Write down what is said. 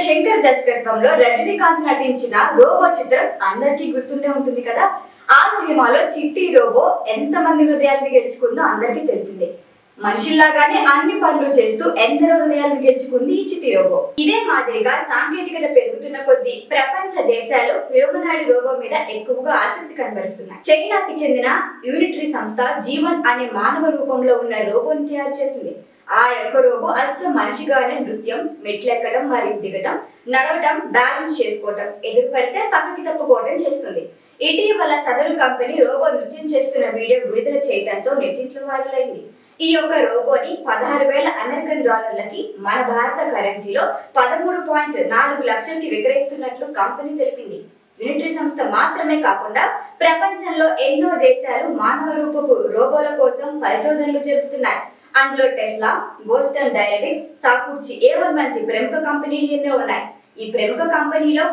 శంకర్ దర్శకత్వంలో రజనీకాంత్ నటించిన రోబో చిత్రం అందరికీ గుర్తుండే ఉంటుంది కదా. ఆ సినిమాలో చిట్టి రోబో ఎంతమంది హృదయాలను గెలుచుకుందో అందరికీ తెలిసిందే. మనిషిలాగానే అన్ని పనులు చేస్తూ ఎందరో హృదయాలను గెలుచుకుంది ఈ చిట్టి రోబో. ఇదే మాదిరిగా సాంకేతికత పెరుగుతున్న కొద్దీ ప్రపంచ దేశాలు హ్యూమనాయిడ్ రోబో మీద ఎక్కువగా ఆసక్తి కనబరుస్తున్నాయి. చైనాకి చెందిన యూనిటరీ సంస్థ జీవన్ అనే మానవ రూపంలో ఉన్న రోబోని తయారు చేసింది. ఆ యొక్క రోబో అచ్చం మనిషిగానే నృత్యం, మెట్లెక్కడం మరియు దిగటం, నడవటం, బ్యాలెన్స్ చేసుకోవటం, ఎదురు పడితే పక్కకి తప్పుకోవటం చేస్తుంది. ఇటీవల సదరు కంపెనీ రోబో నృత్యం చేస్తున్న వీడియో విడుదల చేయడంతో నెట్టింట్లో వైరల్ అయింది. ఈ యొక్క రోబోని 16,000 అమెరికన్ డాలర్లకి మన భారత కరెన్సీలో 13.4 లక్షలకి విక్రయిస్తున్నట్లు కంపెనీ తెలిపింది. యూనిటరీ సంస్థ మాత్రమే కాకుండా ప్రపంచంలో ఎన్నో దేశాలు మానవ రూపపు రోబోల కోసం పరిశోధనలు జరుపుతున్నాయి. అందులో టెస్లా, బోస్టన్ డైనమిక్స్, సాకుర్చి A1 వంటి ప్రముఖ కంపెనీలు ఎన్నో ఉన్నాయి. ఈ ప్రముఖ కంపెనీలో